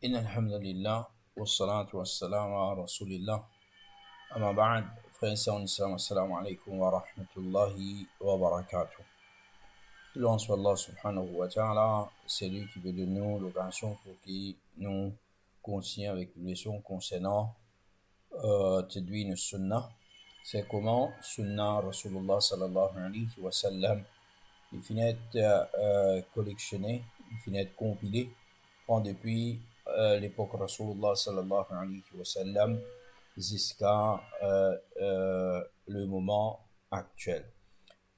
إن الحمد لله والصلاة والسلام على رسول الله أما بعد frères et sœurs en islam assalamu alaikum wa rahmatullahi wa barakatuh. Louange soit Allah subhanahu wa ta'ala, c'est lui qui veut de nous l'occasion pour que nous continuions avec les leçons concernant Tadwin Sunnah. C'est comment Sunnah Rasulullah sallallahu alayhi wa sallam, il finit être collectionné, il finit être compilé depuis l'époque Rasulullah sallallahu alayhi wa sallam jusqu'à le moment actuel.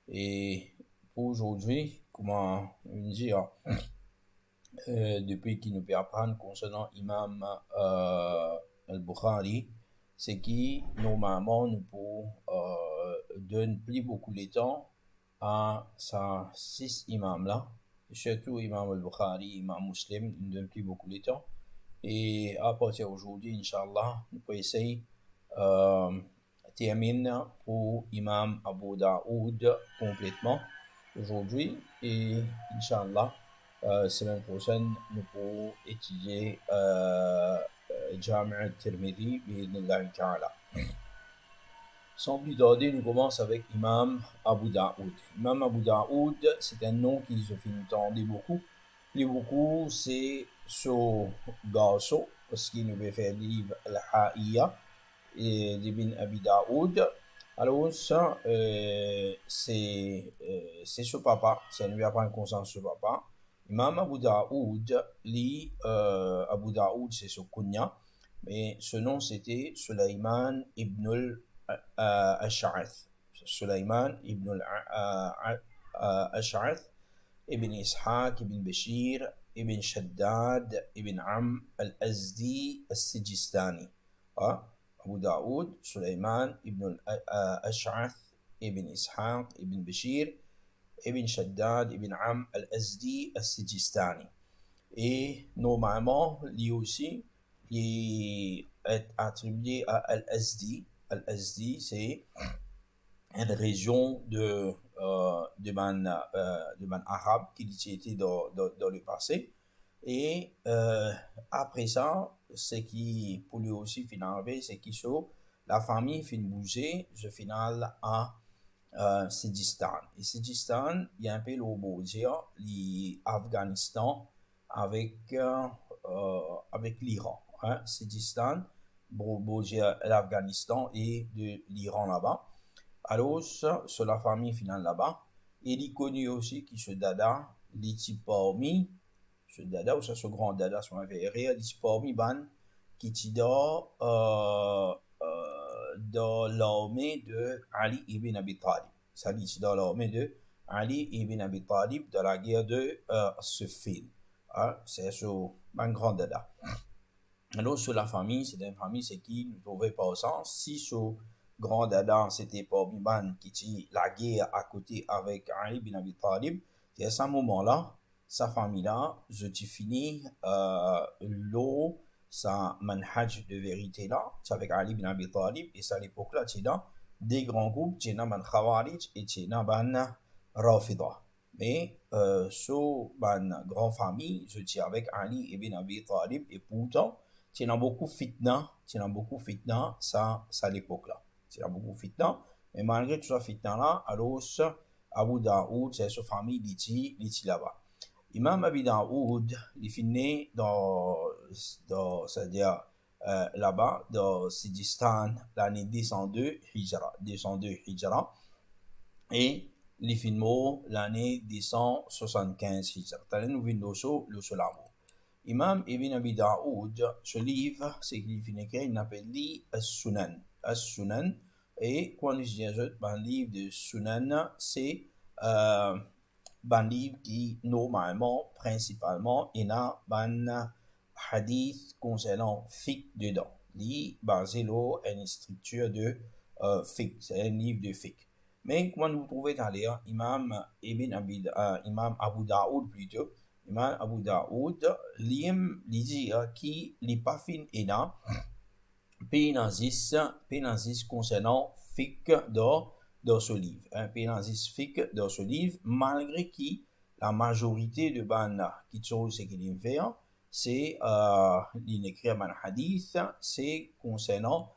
Et pour aujourd'hui, comment dire, depuis qu'il nous peut apprendre concernant Imam al-Bukhari, c'est qui normalement nous donne plus beaucoup de temps à ces 6 imams-là, surtout Imam al-Bukhari, Imam Muslim, nous donne plus beaucoup de temps. Et à partir d'aujourd'hui, Inch'Allah, nous pouvons essayer terminer pour Imam Abu Daoud complètement aujourd'hui. Et Inch'Allah, semaine prochaine, nous pourrons étudier Jami' al-Tirmidhi bi'idhnillahi ta'ala. Sans plus tarder, nous commençons avec Imam Abu Daoud. Imam Abu Daoud, c'est un nom qui se fait entendre beaucoup. Beaucoup, c'est ce garçon, parce qu'il nous veut faire livre Al-Ha'iyya d'Ibn Abi Daoud. Alors, ça, c'est ce papa, ça nous apprend conscience ce papa. Imam Abu Daoud, Abu Daoud, c'est ce kunya, mais ce nom c'était Sulaiman ibn al-Ash'ath. Sulaiman ibn al-Ash'ath, ibn Ishaq, ibn Bashir, ibn Shaddad, ibn al-Azdi, al-Sijistani. Abu Daoud, Sulaiman ibn al-Ash'ath, ibn Ishaq, ibn Bashir, ibn Shaddad, ibn al-Azdi, al-Sijistani. Et normalement, lui aussi, il est attribué à al-Azdi. Al-Azdi, c'est une région de man arabe qui était dans le passé. Et après ça, ce qui pour lui aussi finalement, c'est qu'il la famille finit bouger, je final à Sidistan. Et Sidistan, il y a un peu l'Afghanistan avec l'Iran. Sidistan, l'Afghanistan et de l'Iran là-bas. Alors, sur la famille finale là-bas, il est connu aussi qui se dada, l'iti parmi, ce dada ou ce grand dada, son avéré, l'iti parmi ban, qui t'y dans l'armée de Ali ibn Abi Talib. Ça dit dans l'armée de Ali ibn Abi Talib dans la guerre de Siffin. C'est ce grand dada. Alors, sur la famille, c'est une famille, c'est qui ne trouvait pas au sens. Si ce grand dada, c'était pas Biban qui tient la guerre à côté avec Ali ibn Abi Talib, c'est à ce moment-là, sa famille-là, je t'ai fini l'eau, sa manhaj de vérité là, c'est avec Ali ibn Abi Talib, et ça à l'époque-là, tu dans des grands groupes, tu dans ban Khawarij et tu dans ban Rafida. Mais ce ban grand famille, je t'ai avec Ali ibn Abi Talib, et pourtant, tu as beaucoup fitna, ça à l'époque-là. Tu as beaucoup fitna, mais malgré tout ça fitna là, alors Abu Daoud, c'est sa famille d'Iti là-bas. Imam Abi Daoud, il finit c'est-à-dire là-bas, dans Sidistan, l'année 202 Hijra, et il finit l'année 275 Hijra. T'as nous vient le solamo. Imam Ibn Abi Daoud, ce livre, c'est qu'il finit qu'il appelle As-Sunan. As-Sunan, et quand je dis un livre de Sunan, c'est un livre qui, normalement, principalement, il a un hadith concernant fiqh dedans. Il basé sur une structure de fiqh, c'est un livre de fiqh. Mais quand vous trouvez d'ailleurs, Imam Abu Daoud plutôt, Imam Abu Daoud, dit qui n'est pas fin et là, pénazis concernant fiqh dans ce livre. Pénazis fiqh dans ce livre, malgré qui la majorité de banna qui chose ce qu'il fait, c'est l'écrit un hadith, c'est concernant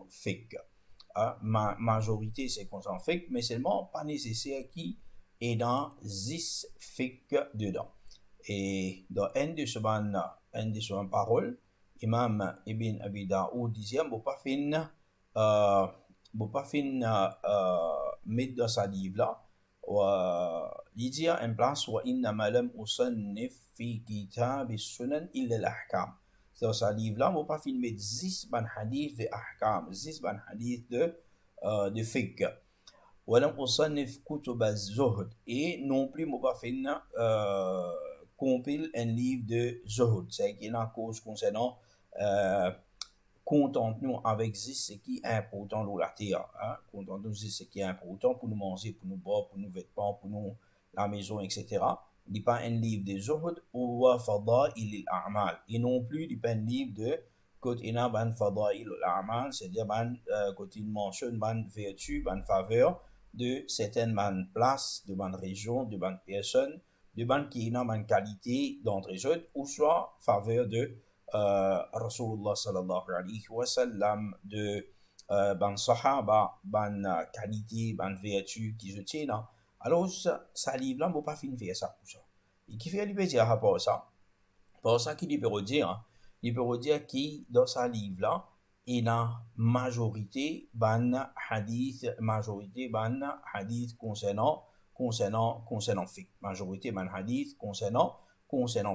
fiqh. Majorité, c'est concernant fiqh, mais seulement pas nécessaire qui est dans 10 fiqh dedans. Et dans une de ces paroles, Imam Ibn Abi Daoud disait, bon pas fin mettre dans sa livre là, il dit en place, wa inna ma lam usannif fi kitab as-sunan illa al-ahkam. Dans sa livre là, bon pas fin mettre 10 ban hadith de ahkam, 10 ban hadith de fiqh. Walam usannif kutub az-zuhd, et non plus bon pas fin compile un livre de zuhd, c'est qu'il y a une cause concernant contente-nous avec ce qui est important dans la terre, hein? Contente-nous avec ce qui est important pour nous manger, pour nous boire, pour nous vêtements, pour nous la maison, etc. Il n'y a pas un livre de zuhd ou fadail al-a'mal, et non plus il n'y a pas un livre de côté ina ban fadail al-a'mal, c'est-à-dire côté une mentionne ban vertu, ban faveur de certaines ban places, de ban régions, de ban personnes, de ban qui n'a ban qualité d'entre les autres, ou soit faveur de Rasulullah sallallahu alayhi wa sallam, de ban sahaba, ban qualité, ban vertu qui se tient. Alors, ça livre là, on ne peut pas finir faire ça pour ça. Et qui fait lui dire rapport à ça? Pour ça qu'il peut dire qui dans sa livre là, il a majorité ban hadith concernant fiqh. Majorité ban hadith concernant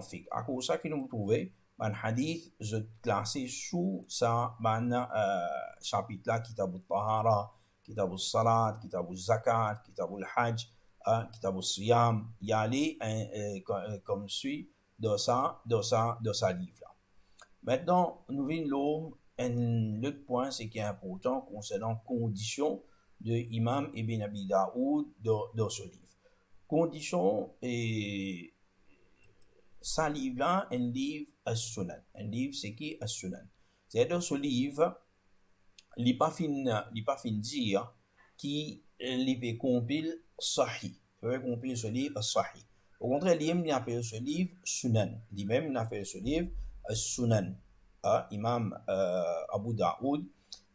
fiqh. À cause ça que nous trouvons ban hadith je classé sous ça ban chapitre là, kitab al-tahara, kitab al-salat, kitab al-zakat, kitab al-hajj, kitab al-siyam, y aller comme suit dans sa livre là. Maintenant, nous venons l'autre point, c'est qui est important concernant conditions de Imam Ibn Abi Daoud dans ce livre. Conditions et ça livre là, un livre as-sunan. Un livre c'est qui as-sunan. C'est dans ce livre, il n'est pas fin dire qui il compile sahih. Il peut compiler ce livre sahih. Au contraire, il appelle ce livre sunan. Lui-même il appelle ce livre Sunan, Imam Abu Daoud,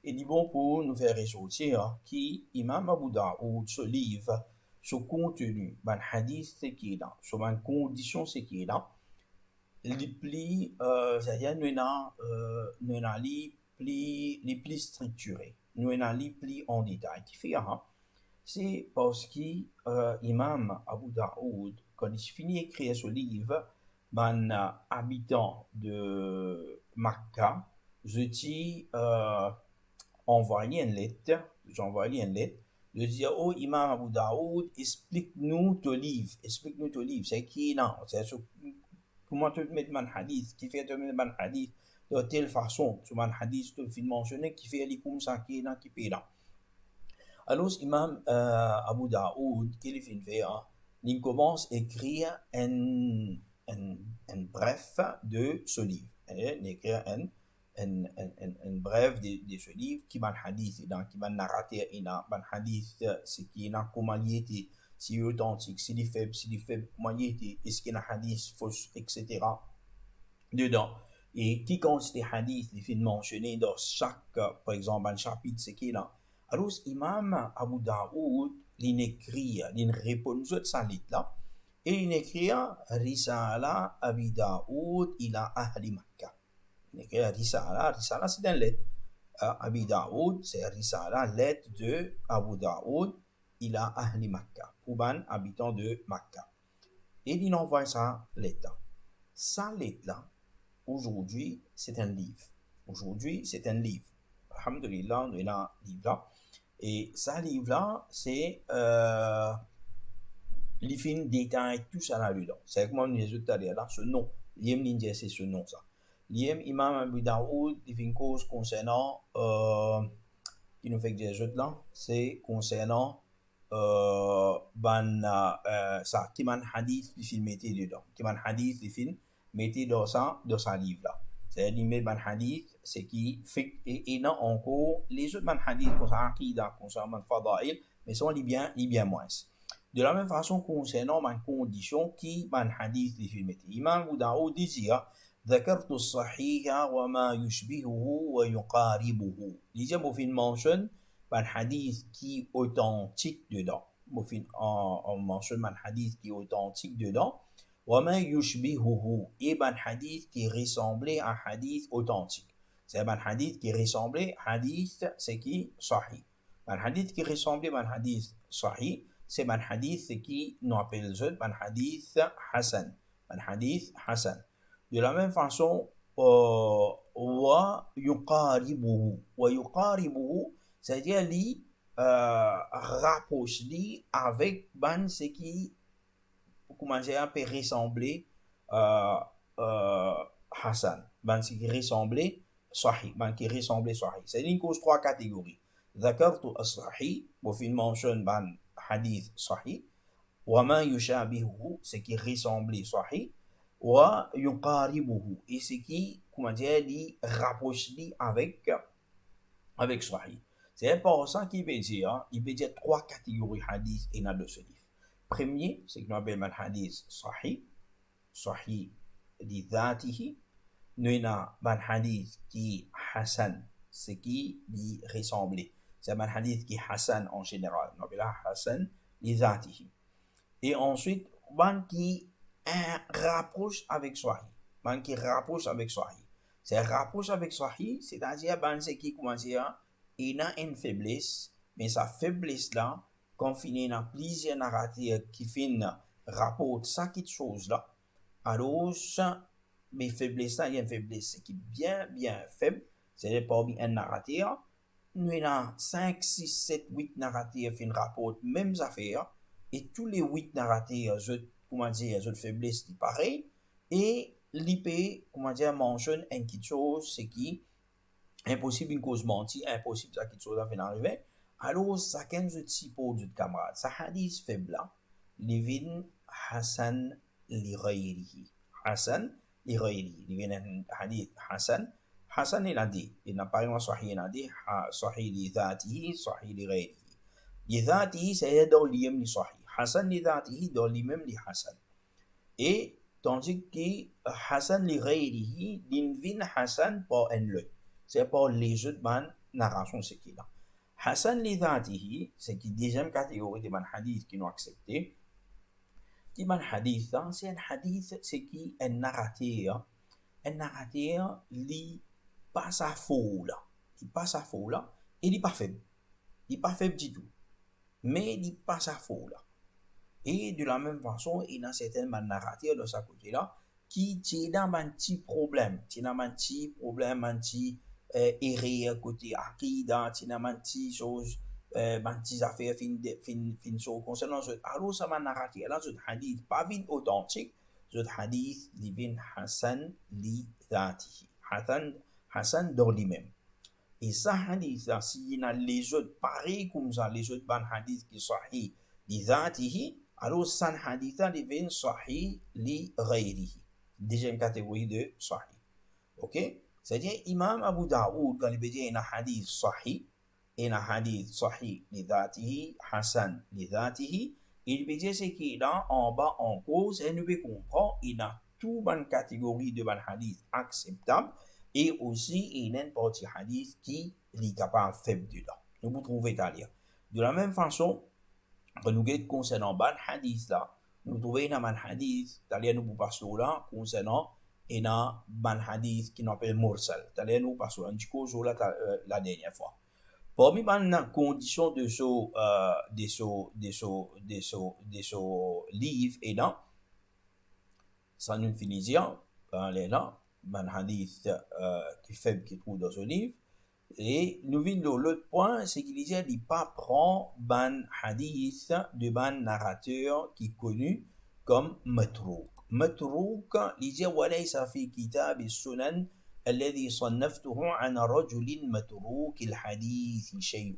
et dit bon pour nous faire ressortir qui Imam Abu Daoud, ce livre, ce contenu, ban hadith c'est qui est là, ce ban condition c'est qui est là, les plis, c'est-à-dire nous avons les plis structurés, nous avons les plis en détail, qui fait c'est parce que Imam Abu Daoud, quand il finit d'écrire ce livre, ban habitant de Makkah, je dis envoyé une lettre, je dis oh Imam Abu Daoud, explique-nous ton livre, c'est qui non, c'est comment tu mets man hadith, qui fait te mettre man hadith de telle façon, tu man hadith tu fin mentionné qui fait les comme ça qui là qui fait là. Alors Imam Abu Daoud qu'il fait faire, il commence à écrire un bref de ce livre. Il écrit un bref de ce livre qui m'a hadith, qui m'a narraté, ban hadith, c'est qui n'a comment il était, si authentique, si il faible, comment il était, est-ce qu'il y a un hadith faux, etc. dedans. Et qui consiste les hadiths, il fait mentionner dans chaque, par exemple, un chapitre, c'est qui là. Alors, Imam Abu Daoud, il écrit, il répond aux autres salites là. Et il écrit Risala Abi Daoud ila Ahli Makkah. Il écrit Risala c'est une lettre. Abi Daoud, c'est Risala, lettre de Abu Daoud ila Ahli Makkah, pour les habitants de Makkah. Et il envoie sa lettre. Sa lettre là, aujourd'hui, c'est un livre. Alhamdulillah, nous avons un livre là. Et ce livre là, c'est les films détaillent tout ça là-dedans. C'est comme on les autres là, ce nom. L'IM Ninja, c'est ce nom ça. L'IM Imam Abu Daoud, les films cause concernant, qui nous fait que les autres là, c'est concernant, ça, qui man hadith, les films mettez dedans. Qui man hadith, les films mettez dans sa livre là. C'est-à-dire, les man hadith, c'est qui fait, et non encore, les autres man hadith, concernant Aqida, concernant Fadail, mais sont les bien moins. De la même façon concernant ma condition qui man hadith li fi meti. Imam Abu Daoud dit ذكرت الصحيح وما يشبهه ويقاربه. Disait mon fin mentionne man hadith qui authentique dedans. Mon fin on mentionne man hadith qui authentique dedans. وما يشبهه et man hadith qui ressemblait à hadith authentique. C'est man hadith qui ressemblait hadith c'est qui sahih. Man hadith qui ressemblait man hadith sahih. C'est un hadith qui nous appelle un hadith Hassan. Un hadith Hassan. De la même façon, wa yuqaribuhu. Wa yuqaribuhu, c'est-à-dire li rapproche li avec ban ce qui comment dire peut ressembler Hassan. Ban ce qui ressemblait Sahih. Ban qui ressemblait Sahih. C'est une cause trois catégories. ذكرت الصحيح وفي mention ban hadith sahih wa ma yushabihu ce qui ressemble sahih wa yuqaribuhu et ce qui comment dire li rapproche li avec sahih. C'est important qu'il veut dire il veut dire trois catégories hadith et dans ce livre. Premier c'est que nous appelons hadith sahih li dhatihi, nous avons ban hadith qui hasan ce qui lui ressemble. C'est un hadith qui est Hassan en général. On appelle Hassan li dhatihi. Et ensuite, ban qui rapproche avec Sahih. Ban qui rapproche avec Sahih. C'est rapproche avec Sahih, c'est-à-dire ban c'est qui comment dire, il a une faiblesse, mais sa faiblesse là, quand il y a plusieurs narratifs qui finissent rapportent ça quelque chose là, alors mais faiblesse là, il y a une faiblesse qui est bien faible. C'est parmi un narratif. Nous avons 5, 6, 7, 8 narratifs qui rapportent les mêmes affaires. Et tous les 8 narratifs, comment dire, ont faiblesse qui pareil. Et l'IP, comment dire, mentionne une petite chose, c'est qui impossible une cause mentie, impossible ça quelque chose à faire arriver. Alors, ça qu'un petit peu de camarade. Ça hadith faible là. Livin Hassan li ghayrihi. Hassan li ghayrihi. Livin hadith Hassan. Hassan il a dit, il n'a pas vraiment sahih, il a dit sahih li dhatihi, sahih li ghayrihi. Li dhatihi, c'est dans l'imam li sahih. Hassan li dhatihi, dans l'imam li Hassan. Et tandis que Hassan li ghayrihi, l'invine Hassan par un le. C'est par les autres narrations, c'est qui là. Hassan li dhatihi, c'est qui deuxième catégorie de man hadith qui nous accepté. Qui man hadith, c'est un hadith, c'est qui un narrateur li passe à faux là. Il passe à faux là. Et il n'est pas faible. Il n'est pas faible du tout. Mais il passe à faux là. Et de la même façon, il y a certains narrateurs de ce côté-là qui ont un petit problème. Ils ont un petit problème, un petit erreur côté aqida, ils ont un petit chose, un petit affaire fin chose concernant ce. Alors, ça m'a narrateur là, ce hadith pas vite authentique. Ce hadith, livin Hassan li dhatihi. Hassan dans lui-même. Et ça hadith là, s'il y a les autres pareils comme ça, les autres ban hadith qui sahih li dhatihi, alors ça hadith là livin sahih li ghayrihi. Deuxième catégorie de sahih. OK? C'est-à-dire Imam Abu Daoud quand il veut dire un hadith sahih, un hadith sahih li dhatihi, Hassan li dhatihi, il veut dire c'est qu'il là en bas en cause et nous comprend il a tout bonne catégorie de ban hadith acceptable. Et aussi, il y a une partie hadith qui est capable de faire dedans. Nous vous trouvez à lire. De la même façon, quand nous regardons concernant ban hadith là, nous trouvons dans ban hadith, c'est-à-dire nous passons là, concernant et dans ban hadith qui s'appelle mursal. C'est-à-dire nous passons un petit coup là la dernière fois. Parmi les conditions de ce livre et dans, ça nous finit dire, là, un hadith qui faible qui trouve dans ce livre. Et nous venons l'autre point, c'est qu'il disait qu'il pas prend ban hadith de ban narrateur qui est connu comme matrouk. Matrouk, il dit وليس في كتاب السنن الذي صنفته عن رجل متروك الحديث شيء.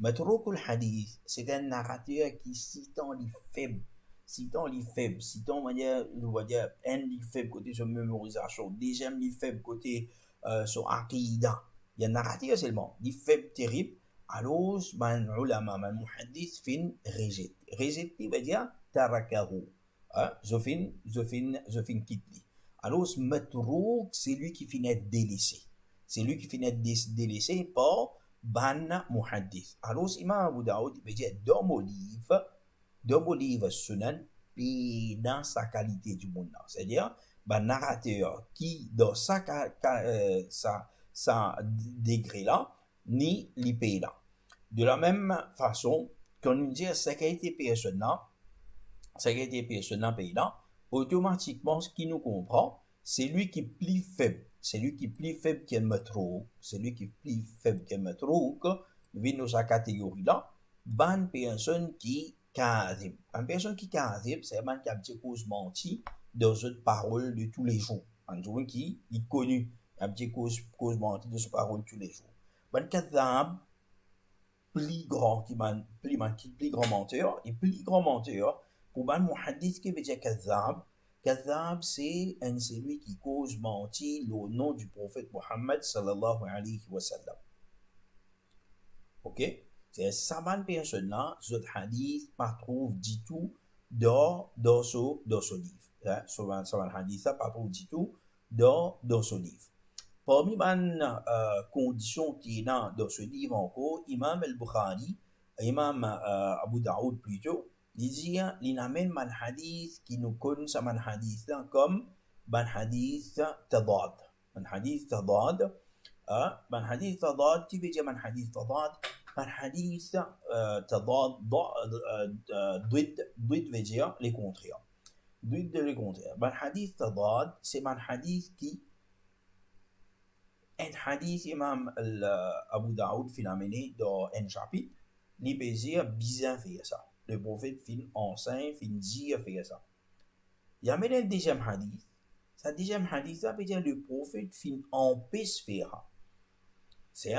متروك الحديث, c'est un narrateur qui citant les faibles. Citant les faibles, citant on va dire un les faibles côté sur mémorisation, deuxième les faibles côté sur aqida. Il y a un narratif seulement, les faibles terribles. Alors, man ulama, man muhaddith fin rejette. Rejeter veut dire tarakahu. Je fin quitte lui. Alors, matrouk, c'est lui qui finit délaissé. C'est lui qui finit délaissé par ban muhaddith. Alors, Imam Abu Daoud veut dire dans mon livre sunan, puis dans sa qualité du monde. C'est-à-dire, ban narrateur qui, dans sa degré-là, ni l'IP là. De la même façon, quand on dit ça qui a été personne-là, pays-là, automatiquement, ce qui nous comprend, c'est lui qui est plus faible. C'est lui qui est plus faible qu'un métro. C'est lui qui est plus faible qu'un métro, que nous dans sa catégorie-là. Une personne qui kazib. Une personne qui kazib, c'est une qui a petit cause menti dans une parole de tous les jours. Un jour qui est connu, un petit cause menti de sa parole de tous les jours. Un kazab, plus grand menteur, et plus grand menteur, pour un muhaddith qui veut dire kazab, c'est celui qui cause mentir le nom du prophète Muhammad sallallahu alayhi wa sallam. Ok? C'est ça, bonne personne-là, ce hadith, pas trouve du tout dans ce livre. Souvent, ce hadith-là, pas trouve du tout dans ce livre. Parmi les conditions qui sont dans ce livre encore, Imam al-Bukhari, Imam Abu Daoud plutôt, il dit qu'il amène un hadith qui nous connaît ce hadith comme un hadith tadad. Un hadith tadad, qui veut dire un hadith tadad? Un hadith tadad, ضد veut dire les contraires. ضد les contraires. Un hadith tadad, c'est un hadith qui un hadith Imam Abu Daoud fin amené dans un chapitre, il peut dire bizarre faire ça. Le prophète fin enseigne, fin dire faire ça. Il y a même un deuxième hadith. Ce deuxième hadith, ça veut dire le prophète fin empêche faire ça. C'est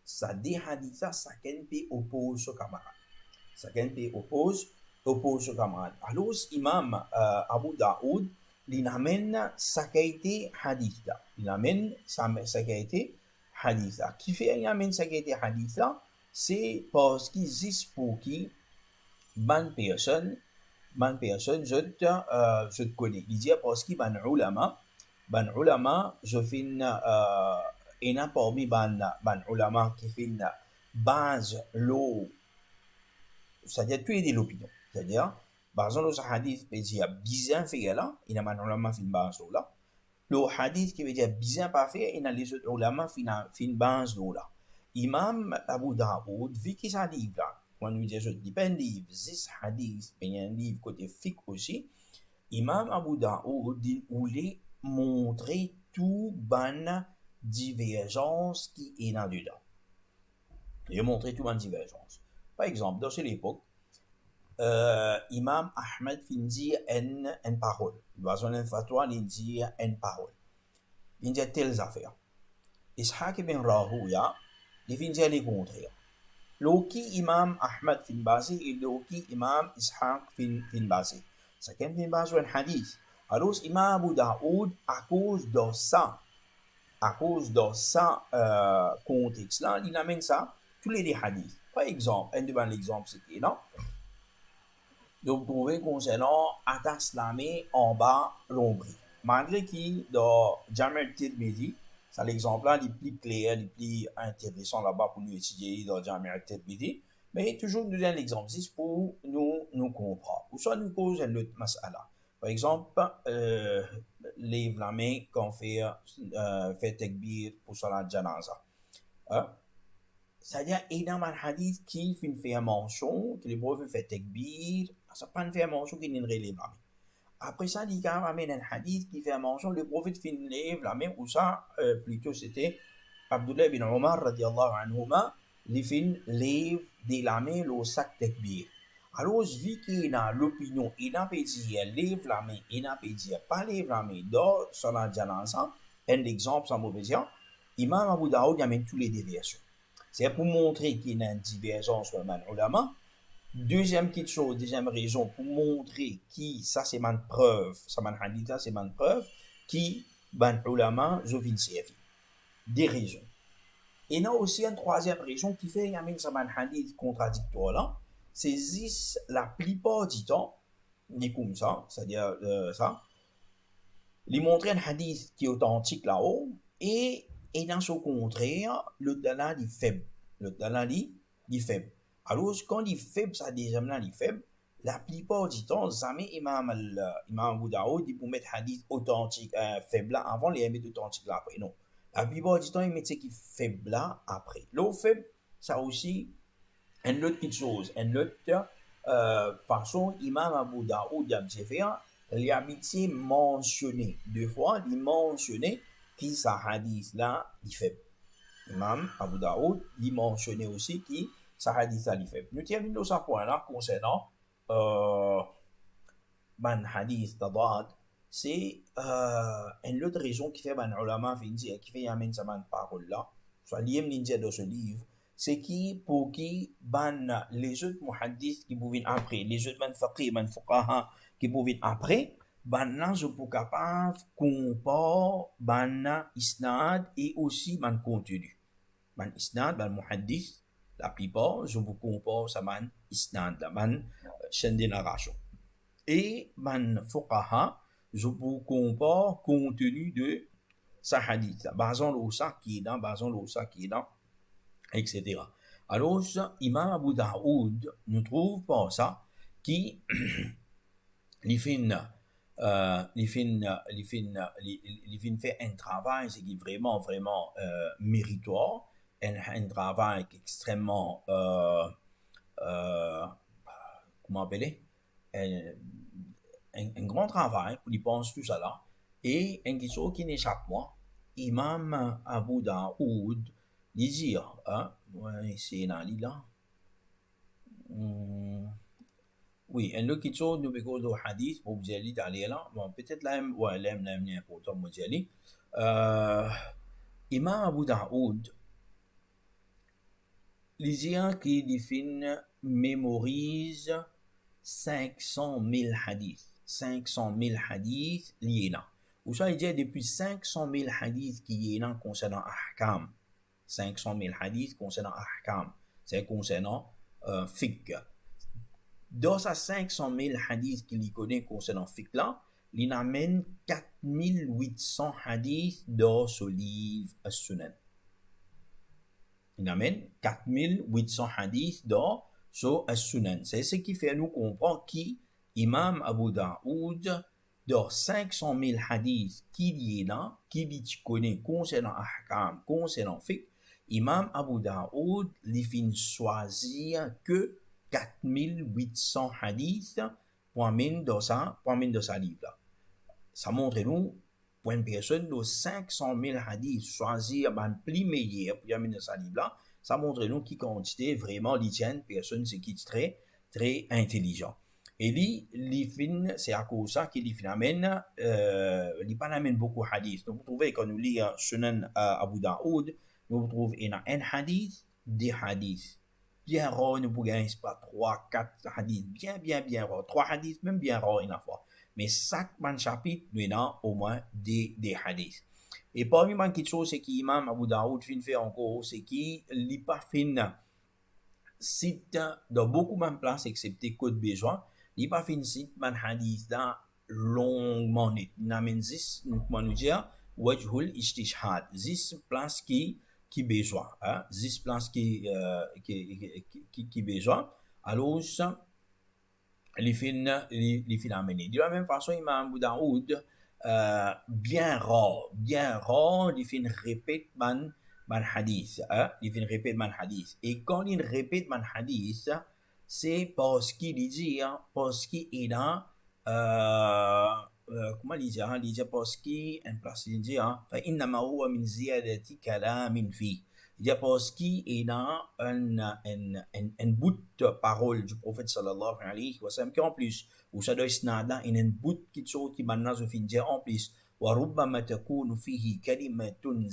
ça des hadiths, ça peut oppose ce camarade. Ça peut oppose ce camarade. Alors, Imam Abu Daoud, il amène sa qualité hadith là. Il amène sa qualité hadith là. Qui fait il amène sa qualité hadith là? C'est parce qu'il existe pour qui bonne personne je te connais. Il dit parce qu'il ban ulama, je fin et n'a parmi ban ulama qui fin base l'eau, c'est-à-dire tu es de l'opinion, c'est-à-dire par exemple, le hadith peut dire bizarre fait là, il y a un ulama fin base là. Le hadith qui veut dire bizarre pas fait, il y a les autres ulama fin base là. Imam Abu Daoud, vu qu'il s'en livre là, quand nous disons qu'il y a un livre, 6 hadiths, il y a un livre côté fiqh aussi, Imam Abu Daoud voulait montrer tout ban divergence qui est là dedans. Il a montré tout ban divergence. Par exemple, dans cette époque, Imam Ahmed fin dire une parole. Il va donner une fatwa, il dit une parole. Il dit telles affaires. Ishaq ibn Rahuya, il fin dire les contraires. Loki Imam Ahmed fin basé et Loki Imam Ishaq fin basé. Ça qu'un fin basé un hadith. Alors Imam Abu Daoud, à cause de ça contexte-là, il amène ça tous les hadiths. Par exemple, un de l'exemple c'était non. Vous trouvez concernant attaque slamée en bas l'ombre. Malgré qu'il dans Jami' al-Tirmidhi, c'est l'exemple là le plus clair, le plus intéressant là-bas pour nous étudier dans Jami' al-Tirmidhi, mais toujours nous donne l'exemple pour nous comprendre. Ou soit nous cause un autre mas'ala. Par exemple, lève la main quand fait takbir pour salat janaza. C'est-à-dire, il y a un hadith qui fait mention, que le prophète fait takbir, ça pas fait mention qui n'est relève la main. Après ça, il y a un hadith qui fait mention, le prophète fait lève la main, ou ça, plutôt c'était Abdullah ibn Omar, radiallahu anhuma, il fait lève de la main le sac takbir. Alors, vu qu'il y a l'opinion, il a pas dit lève la main, il a pas dit pas lève la main, dans salat janaza, un exemple, sans mauvais dire, Imam Abu Daoud amène tous les déviations. C'est pour montrer qu'il y a une divergence sur le ulama. Deuxième raison, pour montrer qui, ça c'est ma preuve, ça man hadith, c'est ma preuve, qui, ban ulama, je viens servir. Des raisons. Et il y a aussi une troisième raison qui fait qu'il y a un hadith contradictoire là, c'est la plupart du temps, dit comme ça, c'est-à-dire ça, il montre un hadith qui est authentique là-haut, et dans son contraire, le dalal est faible. Le dalal est faible. Alors, quand il est faible, ça déjà il est faible. La plupart du temps, jamais Imam Abu Daoud, il peut mettre hadith authentique, faible là, avant, il met authentique là après. Non. La plupart du temps, il met ce qui est faible là après. L'eau faible, ça aussi, une autre petite chose, une autre façon, Imam Abu Daoud, il a habitué mentionné deux fois, il mentionné qui sa hadith là, il fait. Imam Abu Daoud, il mentionnait aussi qui sa hadith là, il fait. Nous terminons ce point là concernant ban hadith d'Adad. C'est une autre raison qui fait ban ulama qui fait yamine sa ban parole là, soit lié dans ce livre. C'est qui pour qui ban les autres muhaddis qui pouvaient après, les autres ban faqih, ban fuqaha qui pouvaient après, ban là je peux capable comparer ban isnad et aussi ban contenu. Ban isnad, ban muhaddis, la plupart je peux comparer ça ban isnad, ban chaîne de narration. Et ban fuqaha, je peux comparer contenu de sa hadith, basant le ça qui est dans, basant le ça qui est dans, etc. Alors, Imam Abu Daoud ne trouve pas ça qui fait un travail qui est vraiment, vraiment méritoire, un travail extrêmement, comment appeler, un grand travail pour y penser tout ça là, et une question qui n'échappe moi, Imam Abu Daoud, dire, hein, ouais, c'est dans l'île là. Oui, un autre question, nous avons le hadith, pour vous aller d'aller là. Bon, peut-être là, ouais, là, important, moi, aller. Imam Abu Daoud, les gens qui définissent, mémorisent 500 000 hadiths. 500 000 hadiths liés là. Ou ça, il dit depuis 500 000 hadiths qui est là concernant Ahkam. 500 000 hadiths concernant Ahkam. C'est concernant fiqh. Dans ces 500 000 hadiths qu'il y connaît concernant fiqh là, il amène 4800 hadiths dans ce livre As-Sunan. Il amène 4800 hadiths dans ce As-Sunan. C'est ce qui fait nous comprendre qui Imam Abu Daoud, dans 500 000 hadiths qu'il y est là, qu'il connaît concernant Ahkam, concernant fiqh, Imam Abu Daoud, il fin choisir que 4800 hadiths pour amener dans sa livre. Ça montre nous, pour une personne de 500 000 hadiths choisir le plus meilleur pour amener dans sa livre, ça montre nous qui quantité vraiment l'itienne personne qui est très, très intelligent. Et lui, c'est à cause de ça qu'il amène, il pas amène beaucoup de hadiths. Donc, vous trouvez quand nous lisons Sunan Abu Daoud, nous trouvons un hadith, des hadiths. Bien rare, nous pouvons gagner pas 3, 4 hadiths, bien rares. 3 hadiths, même bien rares une fois. Mais chaque chapitre, nous avons au moins des hadiths. Et parmi les choses, c'est qu'Imam Abu Daoud fait encore, c'est qu'il n'a pas fait cite dans beaucoup de places, excepté Côte Béjoin, il n'a pas fait cite man hadith dans longuement. Il n'a pas 10, nous dire, wajhul istishhad, 10 places qui besoin, hein, 10 places qui besoin. Alors, les fins amener. De la même façon, Imam Abu Daoud, bien rare, les fins répète man hadith, hein, les fins répète man hadith. Et quand il répète man hadith, c'est parce qu'il dit, hein, parce qu'il est dans, comment il dit, hein, il dit parce qu'il en place, il dit, hein, fa innama huwa min ziyadati kalamin fi. Il dit parce qu'il est dans un bout de parole du prophète sallallahu alayhi wa sallam qui en plus, ou ça doit être dans un bout qui maintenant se finit en plus, wa rubbama takunu fihi kalimatun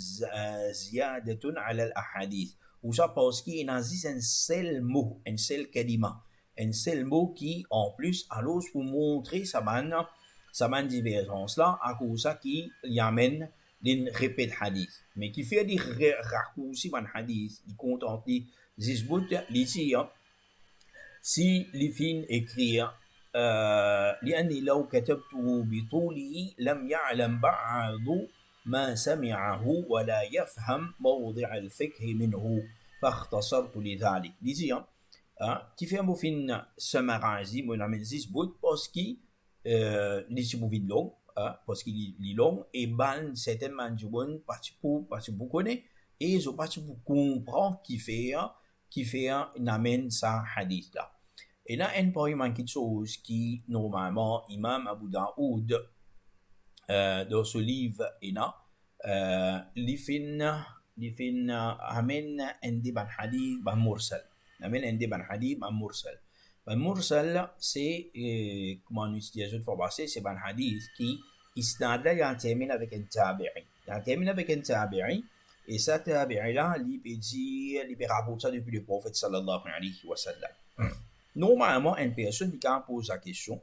ziyadatun ala al-ahadith. Ou ça parce qu'il est dans un seul mot, un seul kalima, un seul mot qui en plus, alors pour montrer sa divergence là, à cause ça qui y amène il répète hadith. Mais qui fait des raccourcis dans hadith, il contente, il zizbout, il dit, si les fins écrire, لأني لو كتبته بطوله لم يعلم بعض ما سمعه ولا يفهم موضع الفقه منه فاختصرت لذلك. Dit, qui fait un beau fin summariser, mon ami zizbout, parce qu'il est long, parce qu'il est long, et ban certainement du bon, parce que vous connaissez, et je pense que vous comprenez qui fait un amène ça hadith là. Et là, il y a quelque chose qui, normalement, Imam Abu Daoud, dans ce livre, il amène un débat hadith, ban mursal. Amène un débat hadith, ban mursal. Ban mursal, c'est, comment on utilise une fois passé, c'est ban hadith qui, isnad là, il termine avec un tabi'i. Il termine avec un tabi'i, et ça, tabi'i là, il peut rapporter ça depuis le prophète sallallahu alayhi wa sallam. Normalement, une personne qui pose la question,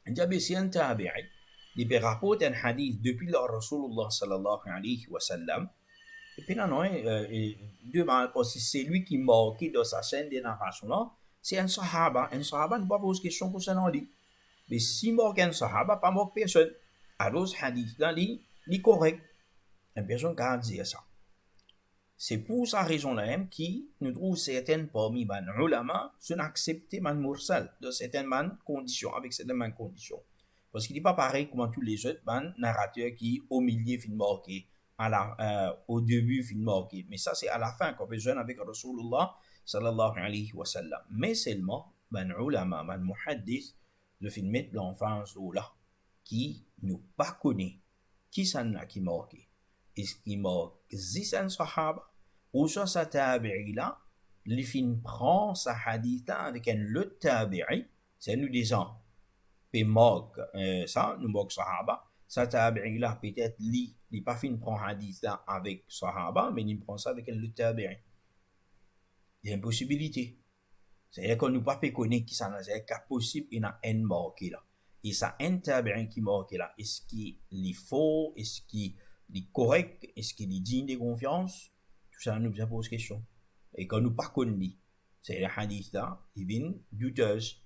il dit, si un tabi'i, il peut rapporter un hadith depuis le Rasulullah sallallahu alayhi wa sallam, et puis non, demande, parce que c'est lui qui marque dans sa chaîne de narration là, c'est un sahaba ne peut pas poser question concernant lui. Mais si marque un sahaba, pas marque personne, alors ce hadith là, il est correct. Une personne qui a dit ça. C'est pour sa raison-là même qui nous trouve certaines parmi les ulama sont acceptés man mursal de certaines conditions, avec certaines conditions. Parce qu'il n'est pas pareil comme tous les autres narrateurs qui au milieu fin marqué, au début fin marqué. Mais ça c'est à la fin qu'on besoin avec Rasulullah sallallahu alayhi wa sallam. Mais seulement man ulama, man muhaddith de fin mettre l'enfance là qui nous pas connaît qui s'en a qui marqué. Est-ce qu'il marque 10 sahaba ou soit sa tabi'i là, les fin prend sa hadith avec un autre tabi'i, c'est nous disons, puis marque ça, nous marque sahaba, sa tabi'i là peut-être il pas fin prend hadith là avec sahaba, mais il prend ça avec un autre tabi'i. Il y a une possibilité. C'est-à-dire qu'on ne peut pas connaître qui ça n'a pas possible, il y a un marqué là. Et ça un tabi'i qui marque là, est-ce qu'il est faux, est-ce qu'il est correct, est-ce qu'il est digne de confiance? Tout ça nous pose question. Et quand nous pas connaissons, c'est le hadith là, il vient douteuse.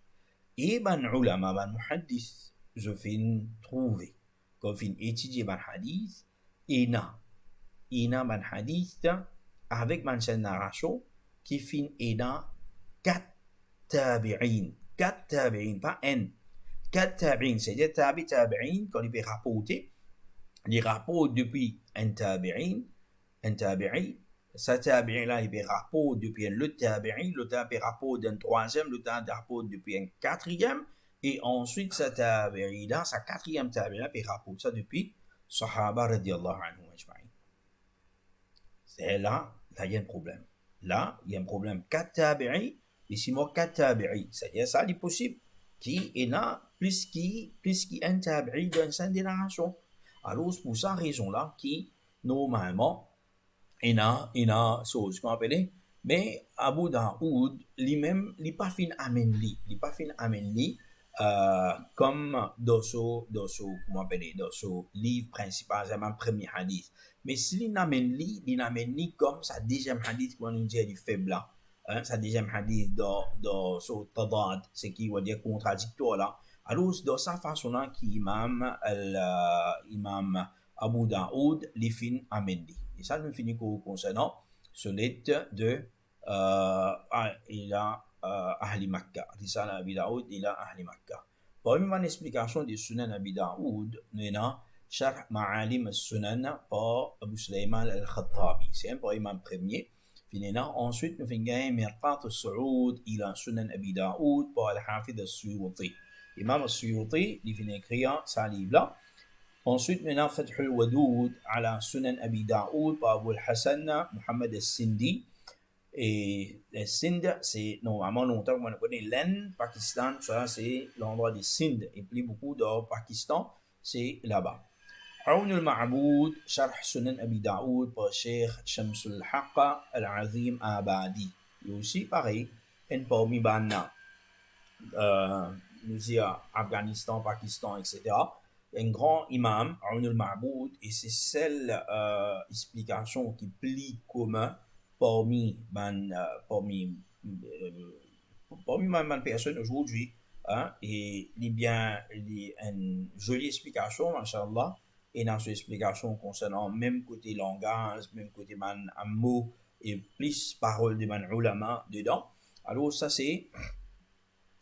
Et ban ulama, ban muhaddith, je viens trouver, quand je viens étudier ban hadith, il y a ban hadith avec ban narration qui fin et là 4 tabi'in, pas un. 4 tabi'in, c'est-à-dire tabi'in, quand il peut rapporter, il rapporte depuis un tabi'i, sa tabi'i là, il peut rapporter depuis un autre tabi'i, le tabi'i rapporte d'un troisième, le tabi'i rapporte depuis un quatrième, et ensuite sa tabi'i là, sa quatrième tabi'i là, peut rapporter ça depuis Sahaba radiallahu anhu ajma'in. C'est là, il y a un problème. Là, il y a un problème. 4 tabi'i, ici moi 4 tabi'i, c'est-à-dire ça, il est possible. Qui est là, plus qui un tabi'i d'une certaine génération. Alors, c'est pour cette raison-là qui, normalement, il y a chose qu'on appelle, mais Abu Daoud, lui-même, il n'est pas fin amené, comme dans ce livre principal, c'est mon premier hadith. Mais s'il n'amène comme sa deuxième hadith, qu'on nous dit, il est faible là. Sa deuxième hadith dans ce tadad, c'est qui va dire contradictoire là. Alors, de sa façon-là, imam Abu Daoud, les fin amené. Et ça, nous finissons concernant ce lettre de il a Ahli Makkah. Risala Abi Daoud, il a Ahli Makkah. Parmi mon explication des Sunan Abi Daoud, nous avons Sharh Ma'alim al-Sunan par Abu Sulaiman al-Khattabi. C'est un imam premier. Finalement, ensuite, nous avons Mirqat al-Saoud, il a Sunan Abi Daoud par Al-Hafid al-Suyuti. Imam al-Suyuti, il finit écrire ce livre-là. Ensuite, nous avons Fath al-Wadoud ala Sunan Abi Daoud par Abu al-Hassan Muhammad al-Sindi. Et le Sindh, c'est normalement longtemps qu'on connaît l'Inde, Pakistan, ça c'est l'endroit du Sindh. Et puis beaucoup de Pakistan, c'est là-bas. Aoun al-Ma'boud, Sharh Sunan Abi Daoud par Cheikh Shamsul Haqqa al-Azim Abadi. Et aussi pareil, un parmi Banna, nous y a Afghanistan, Pakistan, etc. un grand imam, Aoun al-Ma'boud, et c'est celle explication qui plie commun parmi man personnes aujourd'hui, hein, et il y a une jolie explication, machallah, et dans cette explication concernant même côté langage, même côté man mot, et plus paroles de man ulama dedans. Alors ça c'est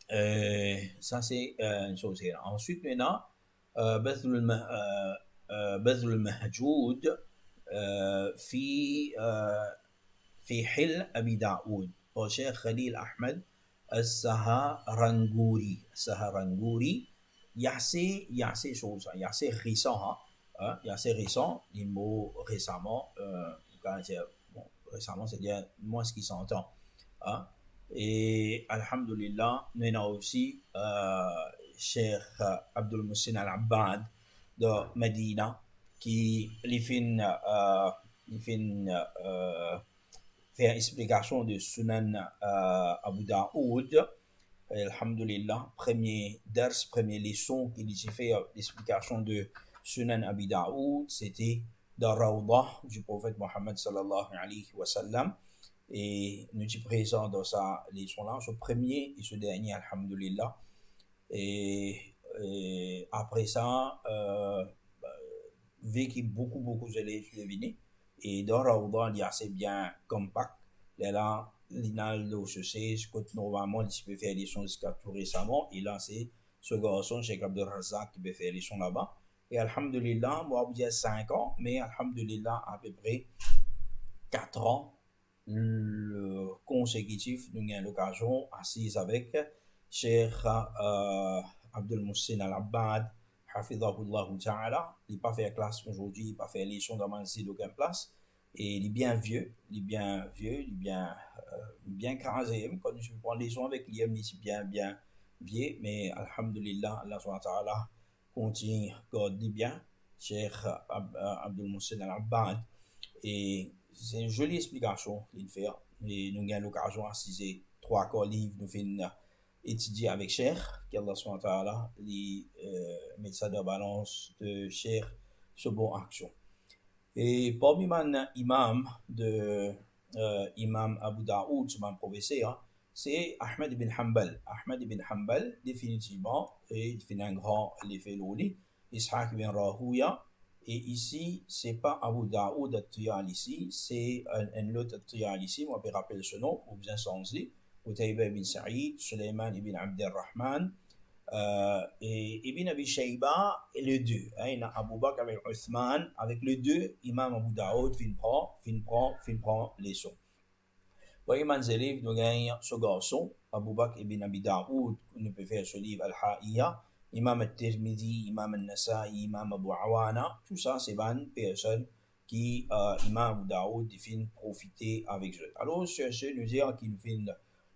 une chose. Ensuite maintenant, بذل بذل المهجود في في حل أبي داود والشيخ خليل أحمد السهرنجوري il y a ces choses, il y a ces récents, hein, il y a ces récents, les mots récemment, quand bon, récemment c'est-à-dire moins ce qui s'entend, hein. Et alhamdulillah, nous avons aussi Cheikh Abdul Muhsin Al-Abbad de Medina qui les fait faire explication de Sunan Abu Daoud. Alhamdulillah, premier ders, première leçon qu'il a fait l'explication de Sunan Abu Daoud, c'était dans Rawdah du prophète Mohammed sallallahu alayhi wa sallam. Et nous sommes présents dans sa leçon-là, ce premier et ce dernier, alhamdulillah. Et après ça, vu qu'il y a beaucoup d'élèves qui viennent, et dans Rawdah, il y a assez bien compact. Là, l'Inaldo se sait, ce que normalement, il peut faire des leçons jusqu'à tout récemment. Et là, c'est ce garçon, Cheikh Abdel Razak, qui peut faire des leçons là-bas. Et alhamdulillah, moi, vous dire 5 ans, mais alhamdulillah, à peu près 4 ans le consécutif, nous avons l'occasion assise avec Cheikh Abdul Muhsin Al-Abbad, Hafidhahullah Ta'ala. Il n'a pas fait classe aujourd'hui, il n'a pas fait leçon dans Mansi d'aucune place. Et il est bien vieux, il est bien crasé. Quand je prends les leçons avec lui, il est bien vieux. Mais alhamdulillah, Allah subhanahu wa ta'ala continue, God dit bien, Cheikh Abdul Muhsin Al-Abbad. Et c'est une jolie explication qu'il fait. Et nous avons l'occasion d'assister 3 corps livres, nous faisons étudier avec Cheikh, qu'Allah subhanahu wa ta'ala met ça dans la balance de Cheikh, ce bon action. Et parmi les imams de Imam Abu Daoud, mon professeur, c'est Ahmed ibn Hanbal. Ahmed ibn Hanbal, définitivement, il fait un grand effet l'oli. Ishaq ibn Rahouya. Et ici, c'est pas Abu Daoud al-Tayalisi, c'est un autre al-Tayalisi, moi je rappelle ce nom, ou bien sans lui, Qutayba ibn Sa'id, Sulayman ibn Abd al-Rahman, et Ibn Abi Shayba, et les deux. Il y a Abu Bakr avec Uthman, avec les deux, Imam Abu Daoud, fin prend les sons. Voyez, mes élèves, nous gagnons ce garçon, Abu Bakr ibn Abi Daoud, nous peut faire ce livre Al-Ha'iyya, Imam al-Tirmidhi, Imam al-Nasa'i, Imam Abu Awana, tout ça, c'est une personne qui, Imam Abu Daoud, finit profiter avec eux. Alors, c'est ce nous dire qu'il finit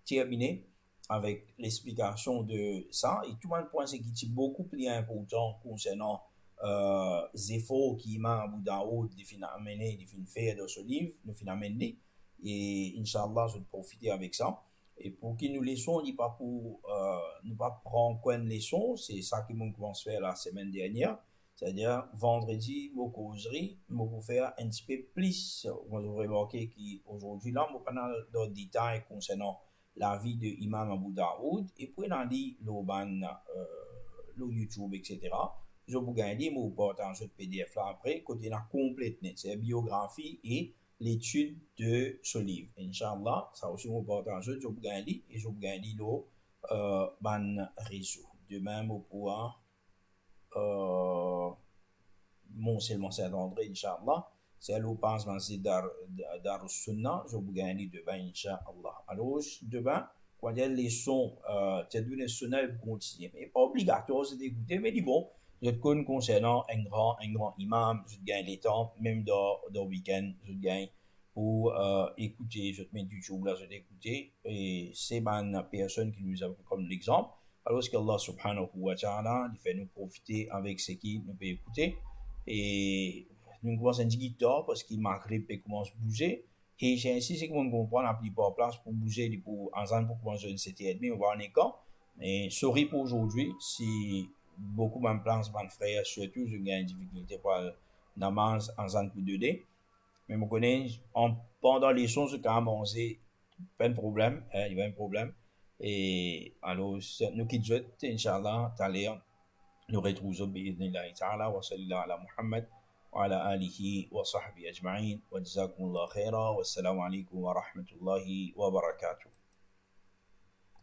terminer avec l'explication de ça. Et tout le monde pense qu'il est beaucoup plus important concernant les efforts qu'Imam Abu Daoud finit amener, finit faire dans ce livre, nous finit amener. Et Inch'Allah, je vais profiter avec ça. Et pour qu'ils nous laissons, pas pour ne pas prendre quoi une leçon, c'est ça que nous commençons à faire la semaine dernière. C'est-à-dire, vendredi, mon causerie, nous pour faire un petit peu plus. Moi, j'ai remarqué qu'aujourd'hui, là, nous parlons dans le détail concernant la vie de Imam Abu Daoud. Et puis, on a dit le YouTube, etc. Je vous gagne, je vous partage ce PDF là après, côté la complète, c'est la biographie et l'étude de ce livre. Inch'Allah, ça aussi vous partage, je vous gagne et je vous gagne le ban réseau. Demain, vous pourrez mon Seigneur Saint-André, Inch'Allah, c'est le passe Dar Sunnah, je vous gagne demain, Inch'Allah. Alors, demain, quand il y a les sons, c'est d'une Sunnah, vous continuez. Mais pas obligatoire, c'est d'écouter, mais dis bon, je te connais concernant un grand imam, je te gagne les temps, même dans le week-end, je te gagne pour écouter, je te mets YouTube là, je t'écouter, et c'est une personne qui nous a comme l'exemple. Alors qu'Allah subhanahu wa ta'ala, il fait nous profiter avec ce qui nous peut écouter. Et nous commençons à dire guitare parce qu'il Maghreb commence à bouger. Et j'ai insisté que on comprend la plupart place pour bouger, pour ensemble pour commencer une 7h30, on va en écart. Mais sorry pour aujourd'hui, si beaucoup de place, mon frère, surtout, je gagne difficulté pour namaz en zone plus de mais je connais, pendant les sons, c'est quand même, c'est pas un problème, il y a un problème. Et alors, nous qui souhaitons, Inch'Allah, t'aller, nous retrouvons, بإذن ta'ala, wa sallallahu ala Muhammad, wa ala alihi wa sahbihi ajma'in, wa jazakumullah khaira, wa assalamu alaikum wa rahmatullahi wa barakatuh.